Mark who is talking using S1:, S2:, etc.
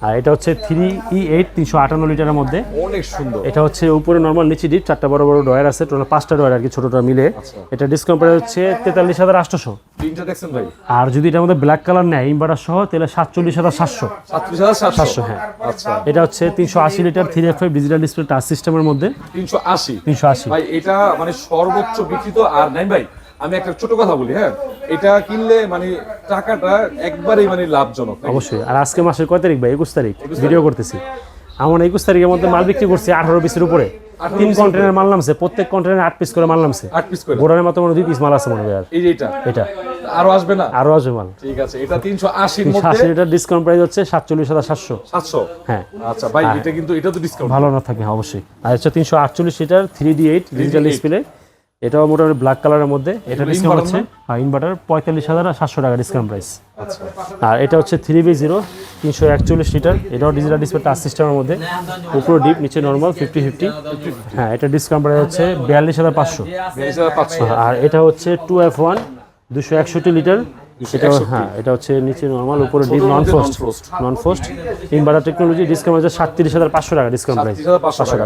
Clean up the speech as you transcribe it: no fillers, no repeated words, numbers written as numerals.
S1: আর এটা হচ্ছে 3E8 358 লিটারের মধ্যে,
S2: অনেক সুন্দর।
S1: এটা হচ্ছে উপরে নরমাল, নিচে ডিপ, 4টা বড় বড় ডয়ার আছে, টোটাল 5টা ডয়ার আর কি, ছোটটা মিলে। এটা ডিসকাউন্ট প্রাইস হচ্ছে 43,800।
S2: তিনটা দেখছেন ভাই?
S1: আর যদি এটার মধ্যে ব্ল্যাক কালার নেয় ইনভার্টার সহ, তাহলে 47,700।
S2: 37,700,
S1: হ্যাঁ।
S2: আচ্ছা।
S1: এটা হচ্ছে 380 litre 3F5 digital display touch সিস্টেমের মধ্যে,
S2: 380 ভাই। এটা মানে সর্বোচ্চ বিক্রিত। আর নাই ভাই, আমি একটা ছোট কথা বলি, হ্যাঁ, এটা কিনলে মানে টাকাটা একবারেই মানে লাভজনক।
S1: অবশ্যই। আর আজকে মাসের কয় তারিখ ভাই? 21 তারিখ ভিডিও করতেছি। আমার 21 তারিখের মধ্যে মাল বিক্রি করছি 18 পিসের উপরে, 3 কন্টেনার মাল নামছে, প্রত্যেক কন্টেনারে 8 পিস করে মাল নামছে।
S2: 8 পিস করে
S1: গোডাউনের মতো মনে 2 পিস মাল আছে মনে হয়। আর
S2: এই যে এটা আরো আসবে না?
S1: আরো আসবে মাল।
S2: ঠিক আছে, এটা 380 এর মধ্যে
S1: 380 লিটার ডিসকাউন্ট প্রাইস হচ্ছে 47,700।
S2: 700।
S1: হ্যাঁ।
S2: আচ্ছা ভাই, এটা কিন্তু এটা তো ডিসকাউন্ট
S1: ভালো না থাকবে অবশ্যই। আর হচ্ছে 348 লিটার 3D8 ডিজিটাল ডিসপ্লে, এটাও মোটামুটি ব্ল্যাক কালারের মধ্যে। এটা ডিসকাউন্ট হচ্ছে ইনভার্টার 45,700 টাকা ডিসকাউন্ট প্রাইস।
S2: আচ্ছা।
S1: আর এটা হচ্ছে 3B0 341 লিটার, এটাও ডিজিটাল ডিসপ্লে টাচ সিস্টেমের মধ্যে, উপরে ডিপ, নিচে নরমাল 50-50। হ্যাঁ, এটা ডিসকাউন্ট প্রাইস হচ্ছে 42,500।
S2: 42,500।
S1: আর এটা হচ্ছে 2F1 261 লিটার, এটাও হ্যাঁ, এটা হচ্ছে নিচে নরমাল, উপরে ডিপ, নন ফ্রস্ট। ইনভার্টার টেকনোলজি, ডিসকাউন্ট হচ্ছে 37,500 টাকা ডিসকাউন্ট প্রাইস।
S2: 37,500
S1: টাকা।